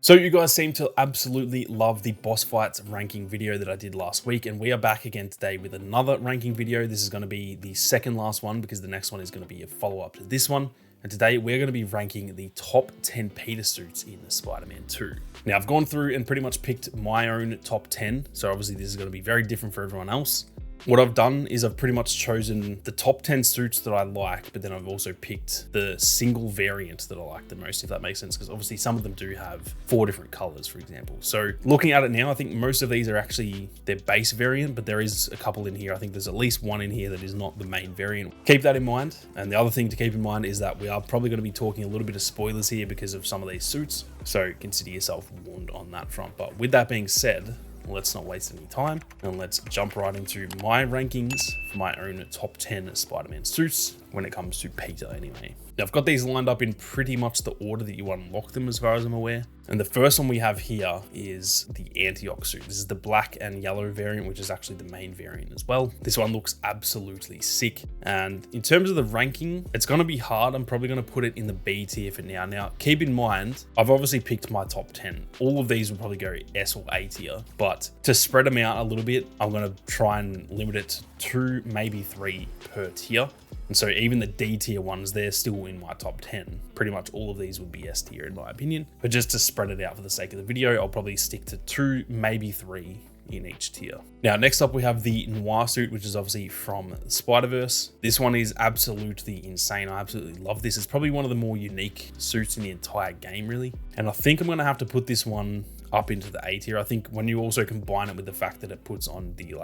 So you guys seem to absolutely love the boss fights ranking video that I did last week, and we are back again today with another ranking video. This is going to be the second last one because the next one is going to be a follow-up to this one. And today we're going to be ranking the top 10 Peter suits in Spider-Man 2. Now I've gone through and pretty much picked my own top 10. So obviously this is going to be very different for everyone else. What I've done is I've pretty much chosen the top 10 suits that I like, but then I've also picked the single variant that I like the most, if that makes sense, because obviously some of them do have 4 different colors, for example. So looking at it now, I think most of these are actually their base variant, but there is a couple in here. I think there's at least one in here that is not the main variant. Keep that in mind. And the other thing to keep in mind is that we are probably going to be talking a little bit of spoilers here because of some of these suits. So consider yourself warned on that front. But with that being said, let's not waste any time and let's jump right into my rankings for my own top 10 Spider-Man suits when it comes to Peter anyway. Now I've got these lined up in pretty much the order that you unlock them as far as I'm aware. And the first one we have here is the Antioch suit. This is the black and yellow variant, which is actually the main variant as well. This one looks absolutely sick. And in terms of the ranking, it's going to be hard. I'm probably going to put it in the B tier for now. Now, keep in mind, I've obviously picked my top 10. All of these will probably go S or A tier, but to spread them out a little bit, I'm going to try and limit it to 2, maybe 3 per tier. And so even the D tier ones, they're still in my top 10. Pretty much all of these would be S tier in my opinion. But just to spread it out for the sake of the video, I'll probably stick to 2, maybe 3 in each tier. Now, next up we have the Noir suit, which is obviously from Spider-Verse. This one is absolutely insane. I absolutely love this. It's probably one of the more unique suits in the entire game, really. And I think I'm going to have to put this one up into the A tier. I think when you also combine it with the fact that it puts on the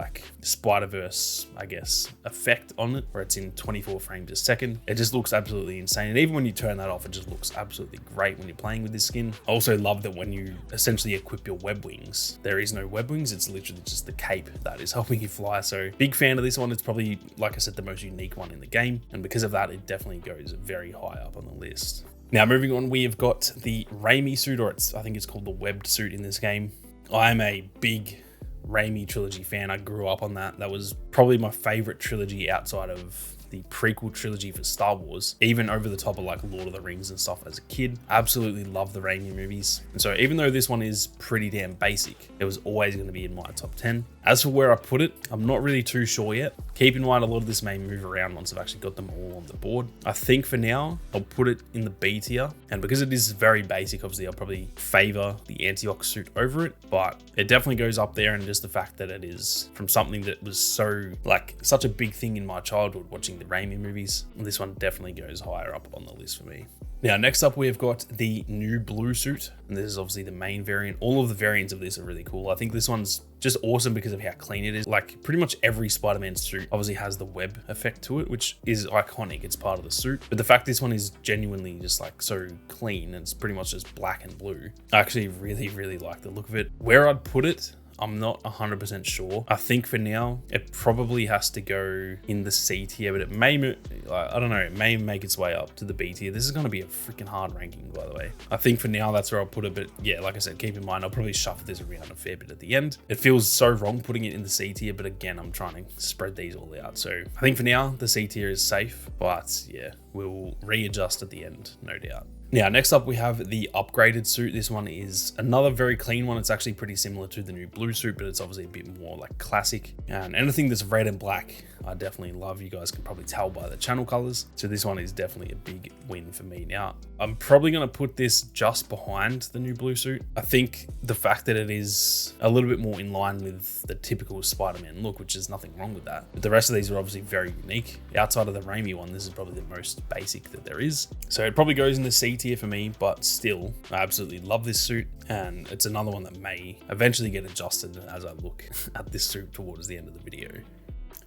Spider-Verse, I guess, effect on it, where it's in 24 frames a second, it just looks absolutely insane. And even when you turn that off, it just looks absolutely great when you're playing with this skin. I also love that when you essentially equip your web wings, there is no web wings. It's literally just the cape that is helping you fly. So big fan of this one. It's probably, like I said, the most unique one in the game. And because of that, it definitely goes very high up on the list. Now, moving on, we have got the Raimi suit, or I think it's called the webbed suit in this game. I am a big Raimi trilogy fan. I grew up on that. That was probably my favorite trilogy outside of the prequel trilogy for Star Wars, even over the top of like Lord of the Rings and stuff as a kid. Absolutely love the Raimi movies. And so even though this one is pretty damn basic, it was always going to be in my top 10. As for where I put it, I'm not really too sure yet. Keep in mind, a lot of this may move around once I've actually got them all on the board. I think for now, I'll put it in the B tier. And because it is very basic, obviously, I'll probably favor the Antioch suit over it. But it definitely goes up there. And just the fact that it is from something that was such a big thing in my childhood, watching the Raimi movies, this one definitely goes higher up on the list for me. Now, next up, we've got the new blue suit, and this is obviously the main variant. All of the variants of this are really cool. I think this one's just awesome because of how clean it is. Like, pretty much every Spider-Man suit obviously has the web effect to it, which is iconic. It's part of the suit. But the fact this one is genuinely just like so clean, and it's pretty much just black and blue, I actually really, really like the look of it. Where I'd put it, I'm not 100% sure. I think for now, it probably has to go in the C tier, but it may, I don't know, it may make its way up to the B tier. This is going to be a freaking hard ranking, by the way. I think for now, that's where I'll put it. But yeah, like I said, keep in mind, I'll probably shuffle this around a fair bit at the end. It feels so wrong putting it in the C tier, but again, I'm trying to spread these all out. So I think for now, the C tier is safe, but yeah, we'll readjust at the end, no doubt. Now, next up, we have the upgraded suit. This one is another very clean one. It's actually pretty similar to the new blue suit, but it's obviously a bit more like classic. And anything that's red and black, I definitely love. You guys can probably tell by the channel colors. So this one is definitely a big win for me. Now, I'm probably going to put this just behind the new blue suit. I think the fact that it is a little bit more in line with the typical Spider-Man look, which is nothing wrong with that. But the rest of these are obviously very unique. Outside of the Raimi one, this is probably the most basic that there is. So it probably goes in the C tier for me, but still, I absolutely love this suit. And it's another one that may eventually get adjusted as I look at this suit towards the end of the video.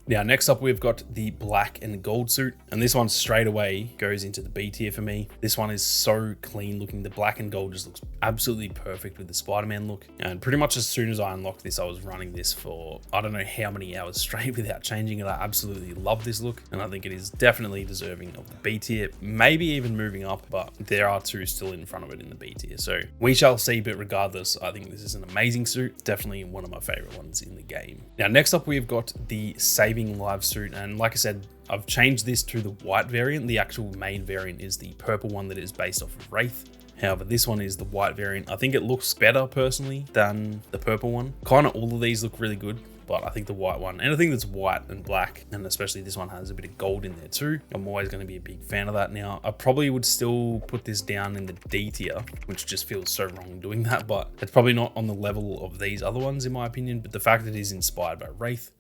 Now, next up, we've got the black and gold suit, and this one straight away goes into the B tier for me. This one is so clean looking. The black and gold just looks absolutely perfect with the Spider-Man look. And pretty much as soon as I unlocked this, I was running this for I don't know how many hours straight without changing it. I absolutely love this look, and I think it is definitely deserving of the B tier, maybe even moving up, but there are 2 still in front of it in the B tier. So we shall see, but regardless, I think this is an amazing suit. Definitely one of my favorite ones in the game. Now, next up, we've got the Saving Lives suit, and like I said, I've changed this to the white variant. The actual main variant is the purple one that is based off of Wraith. However, this one is the white variant. I think it looks better personally than the purple one. Kind of all of these look really good, but I think the white one, anything that's white and black, and especially this one has a bit of gold in there too, I'm always going to be a big fan of that. Now, I probably would still put this down in the D tier, which just feels so wrong doing that, but it's probably not on the level of these other ones in my opinion. But the fact that it is inspired by Wraith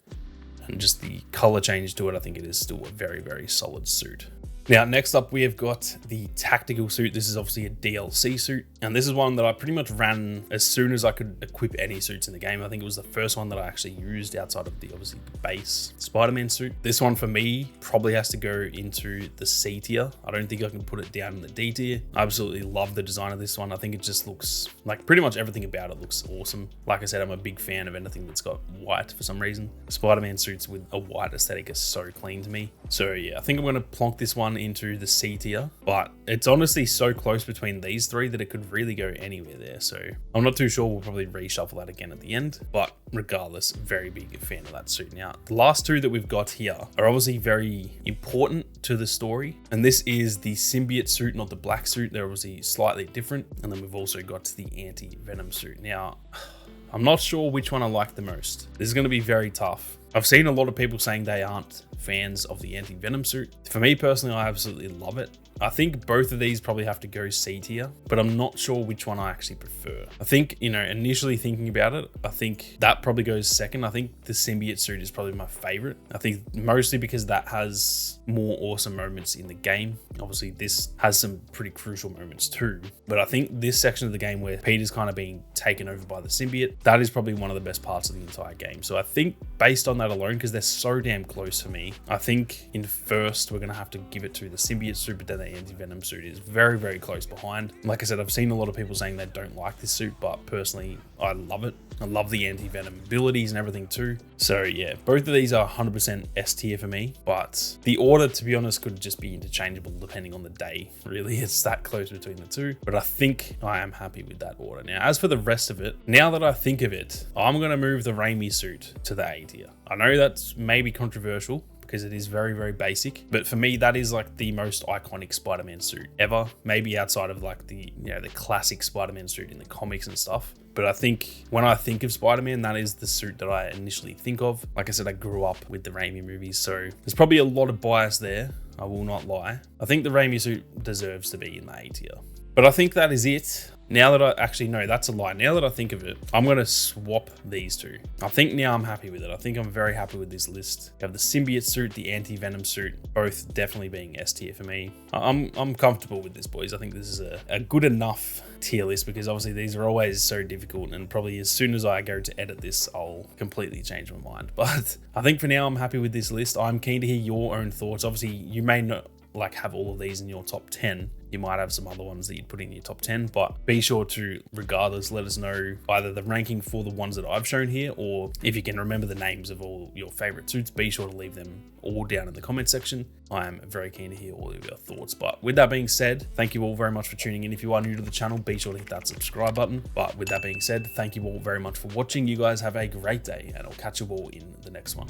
and just the color change to it, I think it is still a very, very solid suit. Now, next up, we have got the tactical suit. This is obviously a DLC suit, and this is one that I pretty much ran as soon as I could equip any suits in the game. I think it was the first one that I actually used outside of the obviously base Spider-Man suit. This one for me probably has to go into the C tier. I don't think I can put it down in the D tier. I absolutely love the design of this one. I think it just looks like pretty much everything about it looks awesome. Like I said, I'm a big fan of anything that's got white for some reason. Spider-Man suits with a white aesthetic are so clean to me. So yeah, I think I'm going to plonk this one into the C tier, but it's honestly so close between these three that it could really go anywhere there. So I'm not too sure. We'll probably reshuffle that again at the end, but regardless, very big fan of that suit. Now, the last two that we've got here are obviously very important to the story, and this is the symbiote suit, not the black suit. They're obviously slightly different, and then we've also got the anti-venom suit. Now, I'm not sure which one I like the most. This is going to be very tough. I've seen a lot of people saying they aren't fans of the anti-venom suit. For me personally, I absolutely love it. I think both of these probably have to go C tier, but I'm not sure which one I actually prefer. I think, you know, initially thinking about it, I think that probably goes second. I think the symbiote suit is probably my favorite. I think mostly because that has more awesome moments in the game. Obviously, this has some pretty crucial moments too, but I think this section of the game where Peter's kind of being taken over by the symbiote, that is probably one of the best parts of the entire game. So I think based on that alone, because they're so damn close for me, I think in first we're going to have to give it to the symbiote suit, but then the anti-venom suit is very, very close behind. Like I said, I've seen a lot of people saying they don't like this suit, but personally, I love it. I love the anti-venom abilities and everything too. So yeah, both of these are 100% S tier for me, but the order, to be honest, could just be interchangeable depending on the day. Really, it's that close between the two, but I think I am happy with that order. Now, as for the rest of it, now that I think of it, I'm going to move the Raimi suit to the A tier. I know that's maybe controversial, because it is very, very basic. But for me, that is like the most iconic Spider-Man suit ever. Maybe outside of like the, you know, the classic Spider-Man suit in the comics and stuff. But I think when I think of Spider-Man, that is the suit that I initially think of. Like I said, I grew up with the Raimi movies, so there's probably a lot of bias there. I will not lie. I think the Raimi suit deserves to be in the A tier. But I think that is it. Now that I actually know that's a lie. Now that I think of it, I'm going to swap these two. I think now I'm happy with it. I think I'm very happy with this list. You have the symbiote suit, the anti-venom suit, both definitely being S tier for me. I'm comfortable with this, boys. I think this is a good enough tier list, because obviously these are always so difficult, and probably as soon as I go to edit this, I'll completely change my mind. But I think for now, I'm happy with this list. I'm keen to hear your own thoughts. Obviously, you may not like have all of these in your top 10. You might have some other ones that you'd put in your top 10, but be sure to, regardless, let us know either the ranking for the ones that I've shown here, or if you can remember the names of all your favorite suits, be sure to leave them all down in the comment section. I am very keen to hear all of your thoughts. But with that being said, thank you all very much for tuning in. If you are new to the channel, be sure to hit that subscribe button. But with that being said, thank you all very much for watching. You guys have a great day, and I'll catch you all in the next one.